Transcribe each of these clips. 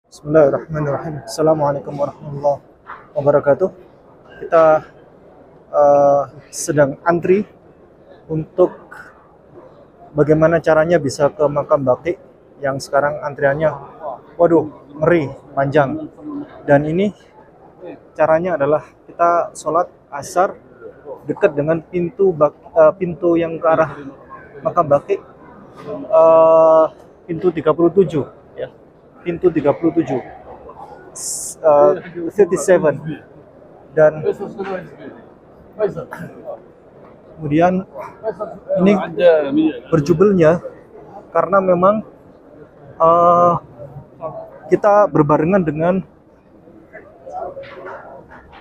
Bismillahirrahmanirrahim. Assalamualaikum warahmatullahi wabarakatuh. Kita sedang antri untuk bagaimana caranya bisa ke makam Baqi yang sekarang antriannya, waduh, ngeri, panjang. Dan ini caranya adalah kita sholat asar dekat dengan pintu yang ke arah makam Baqi, pintu 37 ya. Pintu 37 37 dan kemudian ini berjubelnya karena memang kita berbarengan dengan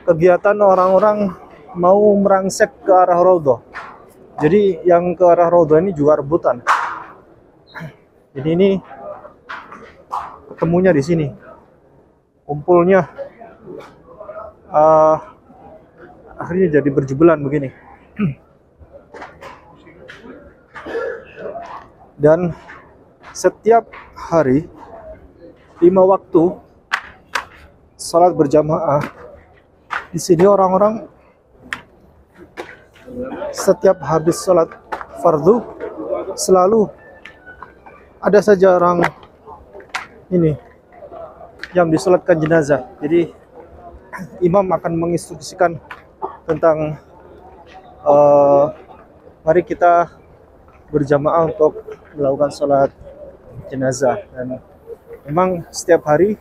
kegiatan orang-orang mau merangsek ke arah Raudhah. Jadi yang ke arah Raudhah ini juga rebutan. Jadi ini ketemunya di sini, kumpulnya akhirnya jadi berjubelan begini. Dan setiap hari 5 waktu salat berjamaah di sini, orang-orang setiap habis salat fardu selalu ada saja orang ini yang disolatkan jenazah. Jadi imam akan menginstruksikan tentang mari kita berjamaah untuk melakukan sholat jenazah. Dan memang setiap hari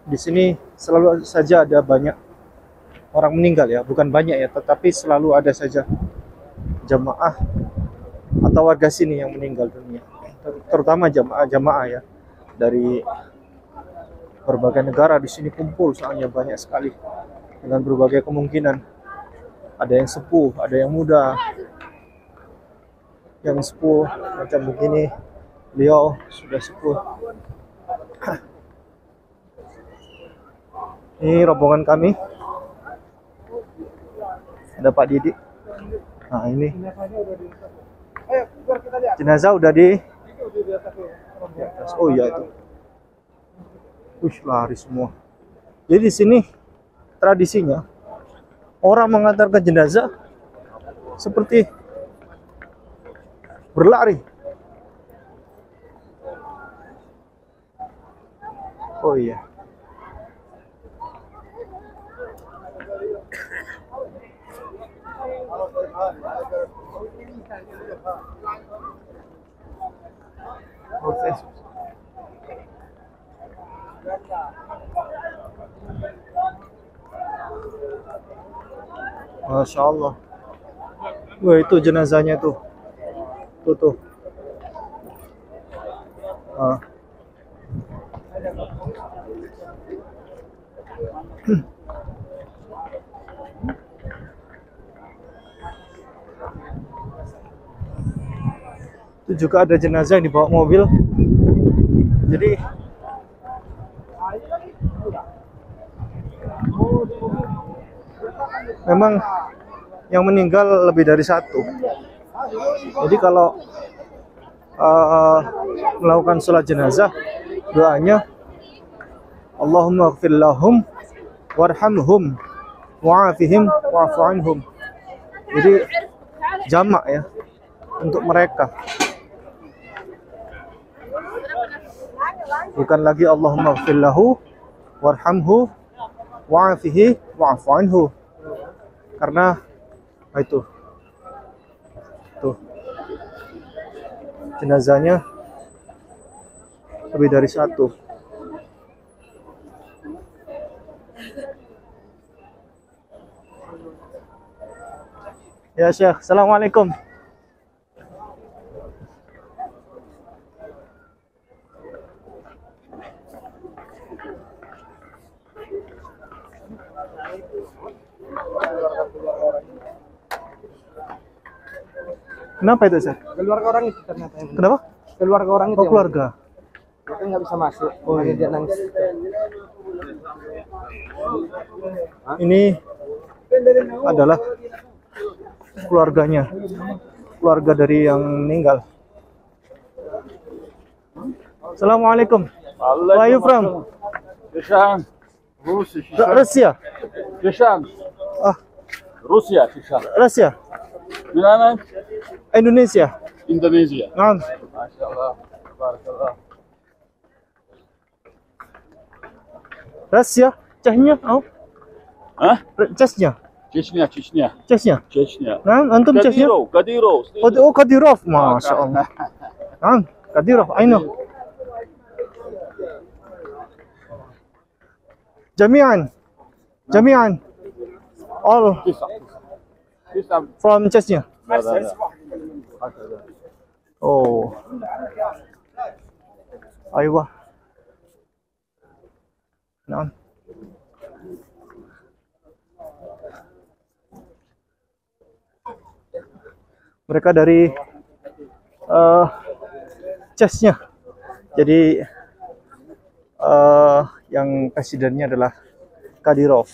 di sini selalu saja ada banyak orang meninggal ya, bukan banyak ya, tetapi selalu ada saja jamaah atau warga sini yang meninggal dunia, terutama jamaah ya dari berbagai negara di sini kumpul, soalnya banyak sekali dengan berbagai kemungkinan. Ada yang sepuh, ada yang muda. Yang sepuh macam begini, beliau sudah sepuh. Ini rombongan kami. Ada Pak Didi. Nah, ini jenazah udah di atas. Oh iya itu. Lari semua. Jadi di sini tradisinya orang mengantarkan jenazah seperti berlari. Oh iya. Oke. Masya Allah. Wah, itu jenazahnya tuh. Tuh. Itu juga ada jenazah yang dibawa mobil. Jadi memang yang meninggal lebih dari satu. Jadi kalau melakukan sholat jenazah, doanya Allahumma ighfir lahum warhamhum wa'afihim wa'fu anhum. Jadi jamak ya untuk mereka, bukan lagi Allahumma ighfir lahu warhamhu wa'afihi wa'fu anhu, karena itu tuh jenazahnya lebih dari satu. Ya Syekh, Assalamualaikum. Kenapa itu, Syekh? Keluarga orang itu ternyata. Kenapa? Keluarga orang itu. Oh, keluarga. Itu nggak bisa masuk. Oh iya. Dia nangis. Ini adalah keluarganya, keluarga dari yang meninggal. Assalamualaikum. Where are you from? Чешан. Руси, Russia. Чешан. Ah, Rusya, Чешан. Russia. Mana? Indonesia. Indonesia. Naam. Maşallah. Barakallah. Russia. Chechnya. Oh. Ha? Chechnya. Чечня, Чечня. Chechnya. Чечня. Naam, antum Chechnya? Кадиров, Кадиров. Oh, Kadyrov. Masya Allah. Naam, Kadyrov. I know. Jami'an. Jami'an. All Тиса. from Chechnya. Да, да, да. Oh. Aywa. Naam. Mereka dari Chechnya. Jadi yang presidennya adalah Kadyrov.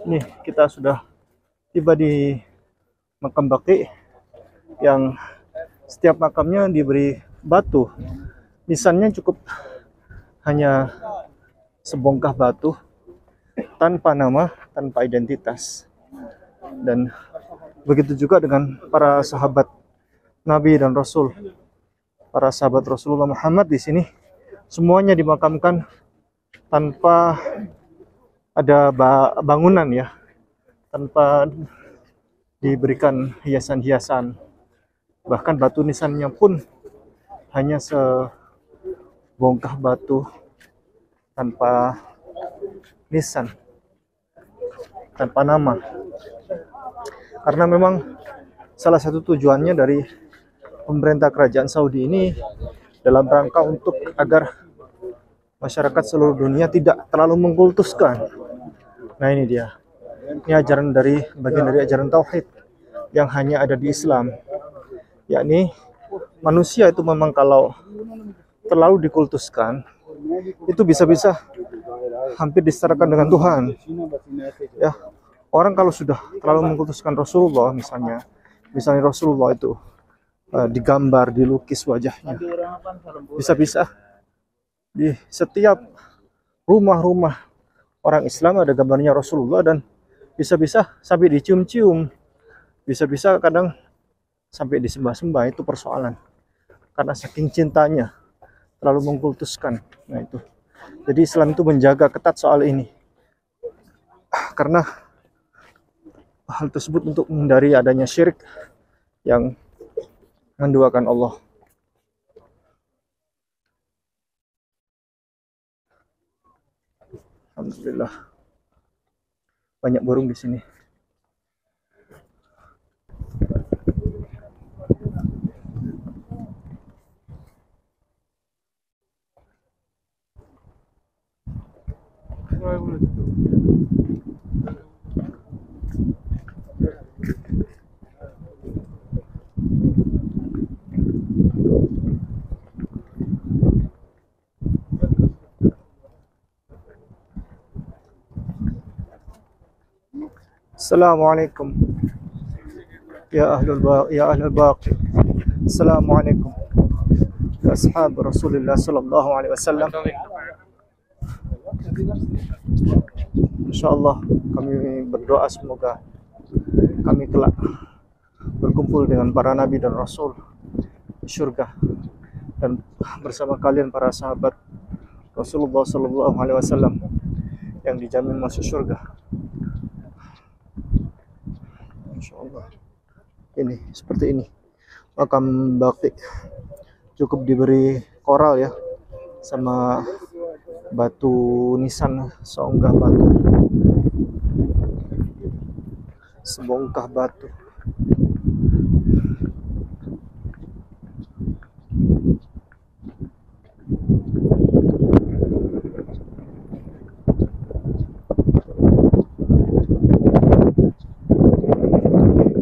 Nih, kita sudah tiba di makam Baqi yang setiap makamnya diberi batu. Nisannya cukup hanya sebongkah batu tanpa nama, tanpa identitas. Dan begitu juga dengan para sahabat Nabi dan Rasul. Para sahabat Rasulullah Muhammad di sini semuanya dimakamkan tanpa ada bangunan ya, tanpa diberikan hiasan-hiasan. Bahkan batu nisannya pun hanya sebongkah batu tanpa nisan, tanpa nama. Karena memang salah satu tujuannya dari pemerintah kerajaan Saudi ini dalam rangka untuk agar masyarakat seluruh dunia tidak terlalu mengkultuskan. Nah ini dia. Ini ajaran dari bagian dari ajaran tauhid yang hanya ada di Islam. Yakni manusia itu memang kalau terlalu dikultuskan itu bisa-bisa hampir disetarakan dengan Tuhan. Ya, orang kalau sudah terlalu mengkultuskan Rasulullah misalnya Rasulullah itu digambar, dilukis wajahnya, bisa-bisa di setiap rumah-rumah orang Islam ada gambarnya Rasulullah, dan bisa-bisa sampai dicium-cium, bisa-bisa kadang sampai disembah-sembah. Itu persoalan karena saking cintanya terlalu mengkultuskan. Nah itu, jadi Islam itu menjaga ketat soal ini karena hal tersebut untuk menghindari adanya syirik yang menduakan Allah. Alhamdulillah, banyak burung di sini. Assalamualaikum ya ahlul baqi. Assalamualaikum ya ashab Rasulullah sallallahu alaihi wasallam. Insyaallah kami berdoa semoga kami kelak berkumpul dengan para nabi dan rasul di surga, dan bersama kalian para sahabat Rasulullah sallallahu alaihi wasallam yang dijamin masuk surga. Insyaallah. Ini seperti ini makam Baqi, cukup diberi koral ya sama batu nisan, seonggah batu, sebongkah batu.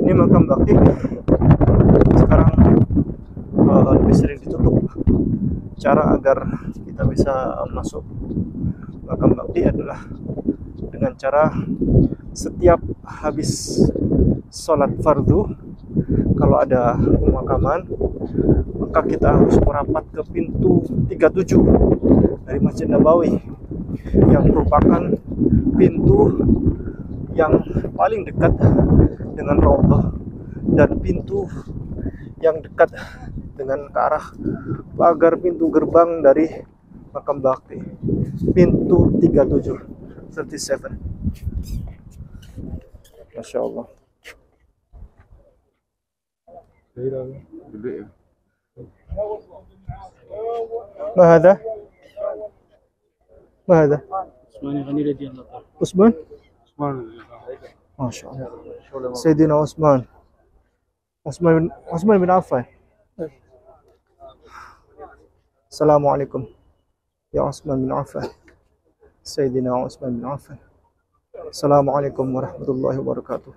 Ini makam Baqi sekarang lebih sering ditutup. Cara agar kita bisa masuk makam Baqi adalah dengan cara setiap habis sholat fardu, kalau ada pemakaman, maka kita harus merapat ke pintu 37 dari Masjid Nabawi, yang merupakan pintu yang paling dekat dengan Raudhah dan pintu yang dekat dengan ke arah pagar pintu gerbang dari Makam Bakti, pintu 37. Masya Allah. Gede ya. ما هذا؟ ما هذا؟ Usmani Ghani radhiyallahu anhu. عثمان؟ Usmani. ما شاء الله. سيدنا عثمان بن عفان. السلام عليكم يا عثمان بن عفان. سيدنا عثمان بن عفان. السلام عليكم ورحمة الله وبركاته.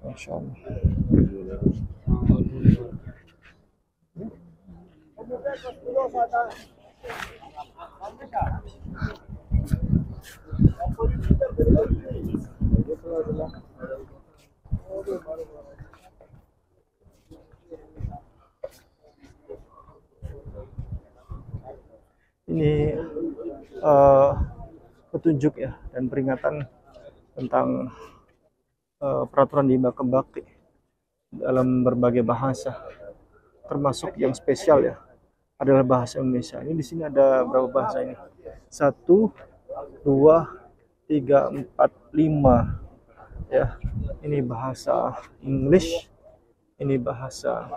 ما شاء الله. Ini petunjuk ya dan peringatan tentang peraturan di Makam Bakti dalam berbagai bahasa, termasuk yang spesial ya adalah bahasa Indonesia. Ini di sini ada berapa bahasa ini? 1, 2, 3, 4, 5 ya. Ini bahasa English, ini bahasa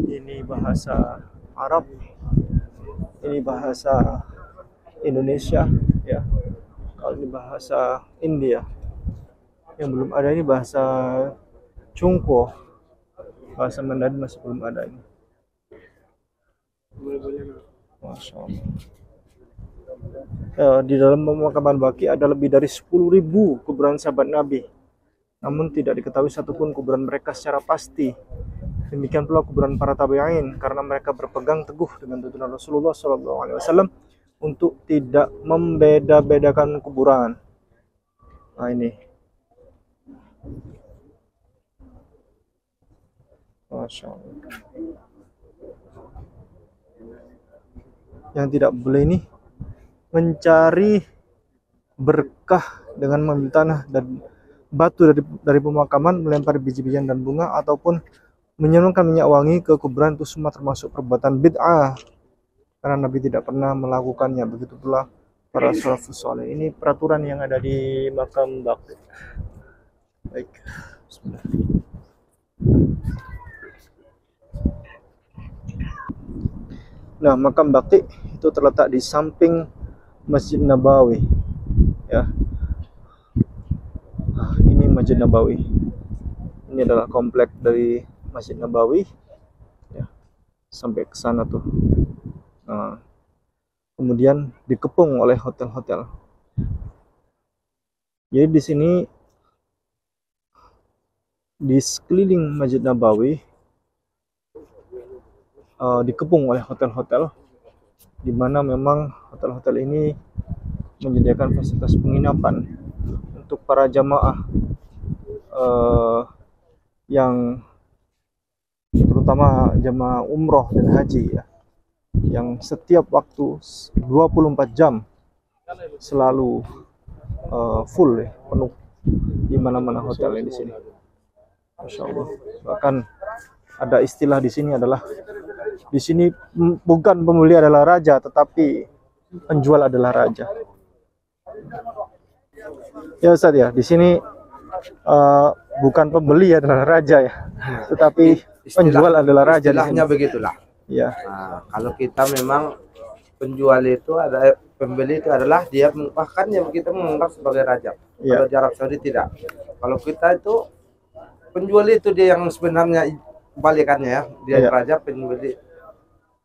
ini bahasa Arab, ini bahasa Indonesia ya. Kalau ini bahasa India, yang belum ada ini bahasa Cungko, bahasa Mandarin masih belum ada ini. Masya Allah. Di dalam pemakaman Baqi ada lebih dari 10.000 kuburan sahabat Nabi, namun tidak diketahui satupun kuburan mereka secara pasti. Demikian pula kuburan para tabi'in, karena mereka berpegang teguh dengan tuntunan Rasulullah SAW untuk tidak membeda-bedakan kuburan. Nah ini, Masya Allah. Yang tidak boleh ini mencari berkah dengan mengambil tanah dan batu dari pemakaman, melempar biji-bijian dan bunga, ataupun menyiramkan minyak wangi ke kuburan, itu semua termasuk perbuatan bid'ah, karena Nabi tidak pernah melakukannya. Begitu pula para salafus saleh. Ini peraturan yang ada di Makam Bakti. Baik, bismillah. Nah, Makam Bakti itu terletak di samping Masjid Nabawi ya. Ini Masjid Nabawi. Ini adalah komplek dari Masjid Nabawi ya, sampai ke sana tuh. Nah, kemudian dikepung oleh hotel-hotel. Jadi di sini di sekeliling Masjid Nabawi dikepung oleh hotel-hotel, di mana memang hotel-hotel ini menyediakan fasilitas penginapan untuk para jamaah yang terutama jamaah umroh dan haji ya, yang setiap waktu 24 jam selalu full ya, penuh di mana-mana hotelnya di sini. Masya Allah. Bahkan ada istilah di sini adalah, di sini bukan pembeli adalah raja, tetapi penjual adalah raja. Ya Ustaz ya, di sini bukan pembeli adalah raja ya, tetapi penjual adalah raja. Istilahnya begitulah. Ya. Nah, kalau kita memang penjual itu ada, pembeli itu adalah dia bahkan yang kita menganggap sebagai raja. Ya. Kalau di Arab Saudi tidak. Kalau kita itu penjual itu dia yang sebenarnya kebalikannya ya, dia Ya. raja, pembeli.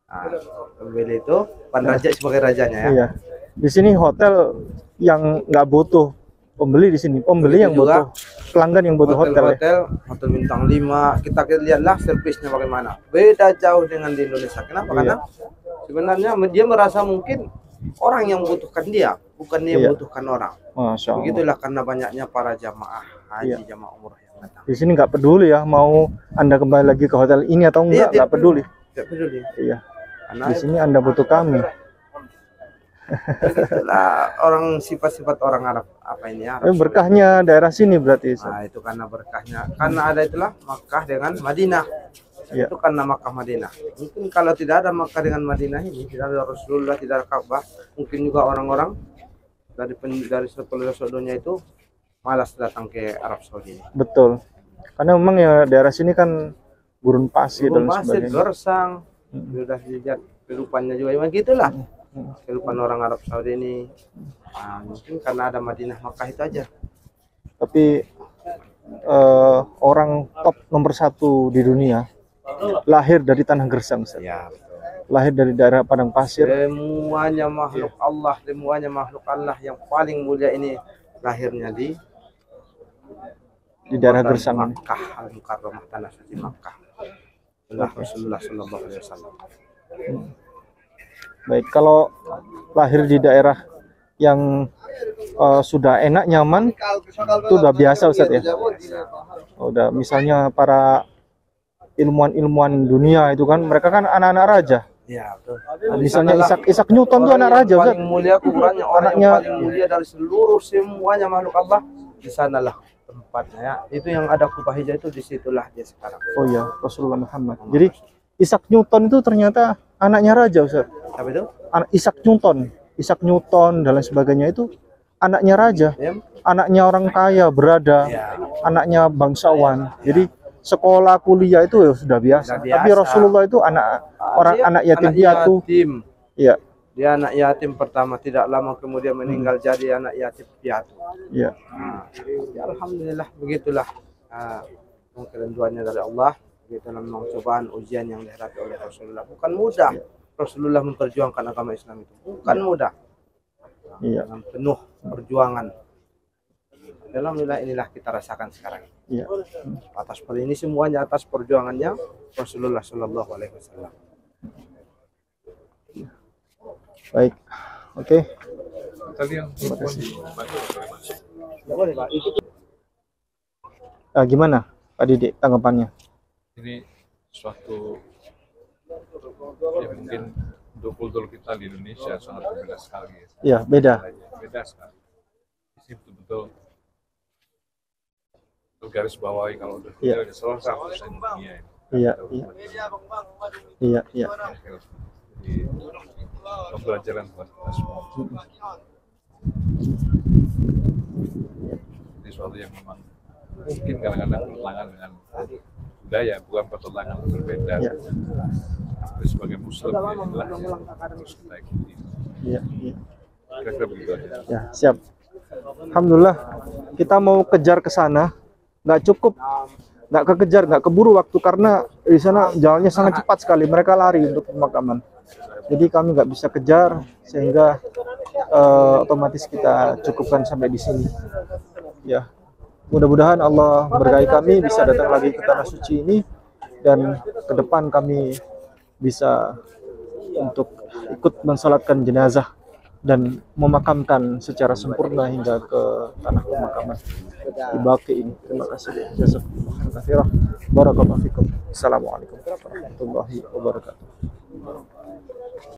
Nah, pembeli itu raja sebagai rajanya ya. Iya. Di sini hotel yang nggak butuh pembeli, di sini pembeli yang juga butuh pelanggan yang butuh hotel, ya? Hotel bintang 5, kita lihatlah servisnya bagaimana. Beda jauh dengan di Indonesia. Kenapa? Iya. Karena sebenarnya dia merasa mungkin orang yang membutuhkan dia, bukan dia Iya. membutuhkan orang. Masya Allah. Begitulah karena banyaknya para jamaah haji, Iya. jamaah umroh yang datang. Di sini nggak peduli ya mau Anda kembali lagi ke hotel ini atau enggak, Iya, nggak peduli. Tidak peduli. Iya. Karena Di sini Anda butuh kami. itulah orang sifat-sifat orang Arab apa ini Arab. Berkahnya daerah sini berarti. Nah, itu karena berkahnya. Karena ada itulah Makkah dengan Madinah. Iya. Itu karena Makkah Madinah. Mungkin kalau tidak ada Makkah dengan Madinah ini, tidak ada Rasulullah, tidak ada Ka'bah, mungkin juga orang-orang dari seluruh dunia itu malas datang ke Arab Saudi. Betul. Karena memang ya daerah sini kan gurun pasir dan Gurun pasir, sebagainya. gersang, sudah dilihat kehidupannya juga memang gitulah. Kehidupan orang Arab Saudi ini. Nah, mungkin karena ada Madinah Makkah itu aja. Tapi orang top nomor 1 di dunia lahir dari tanah gersang, Ustaz. Ya. Lahir dari daerah padang pasir. Semuanya makhluk Allah yang paling mulia ini lahirnya di Daerah kota gersang ini. Makkah Al-Mukarramah, tanah suci Makkah. Rasulullah sallallahu alaihi wasallam. Baik, kalau lahir di daerah yang sudah enak, nyaman, itu udah biasa, Ustaz, ya. Udah, misalnya para ilmuwan-ilmuwan dunia itu kan, mereka kan anak-anak raja. Ya, betul. Misalnya Isaac Newton itu anak raja, Ustaz. Paling mulia kuburannya, orang Anaknya- yang paling mulia dari seluruh semuanya makhluk Allah, di sanalah tempatnya ya. Itu yang ada kubah hijau itu, disitulah dia sekarang. Oh iya, Rasulullah Muhammad. Jadi Isaac Newton itu ternyata anaknya raja, Ustaz. Apa itu? Isaac Newton dan lain sebagainya itu anaknya raja, Ya. anaknya orang kaya, berada, Ya. anaknya bangsawan. Jadi sekolah kuliah itu ya sudah biasa. Sudah biasa. Tapi Rasulullah itu anak yatim piatu. yatim. Iya, Dia anak yatim pertama, tidak lama kemudian meninggal jadi anak yatim piatu. iya. Nah, ya alhamdulillah begitulah kerenduannya dari Allah. Begitulah memang cobaan ujian yang dihadapi oleh Rasulullah. Bukan mudah Rasulullah memperjuangkan agama Islam itu. Bukan mudah. Iya. Dengan penuh perjuangan. Alhamdulillah inilah kita rasakan sekarang. Iya. Atas ini semuanya atas perjuangannya Rasulullah Shallallahu Alaihi Wasallam. Baik. Oke. Tadi yang Gimana Pak Didik tanggapannya? ini suatu ya mungkin untuk kultur kita di Indonesia sangat berbeda sekali. Iya, beda. Beda sekali. Ini betul-betul garis bawahi kalau udah Iya. udah selesai urusan dunia ini. Iya, iya. Iya, iya. Jadi pembelajaran buat kita semua. Ini suatu yang memang mungkin kadang-kadang bertentangan dengan budaya, bukan pertentangan berbeda. Iya. Tapi sebagai muslim ya inilah yang harus kita ikuti. Iya, iya. Kira-kira begitu aja. Ya, siap. Alhamdulillah kita mau kejar ke sana, nggak cukup, nggak kekejar, nggak keburu waktu karena di sana jalannya sangat cepat sekali. Mereka lari untuk pemakaman. Jadi kami nggak bisa kejar sehingga otomatis kita cukupkan sampai di sini. Ya, mudah-mudahan Allah berkahi kami bisa datang lagi ke tanah suci ini dan ke depan kami bisa untuk ikut mensalatkan jenazah dan memakamkan secara sempurna hingga ke tanah pemakaman di Baqi ini. Terima kasih. Jazakumullah khairan. Barakallahu fikum. Assalamualaikum warahmatullahi wabarakatuh.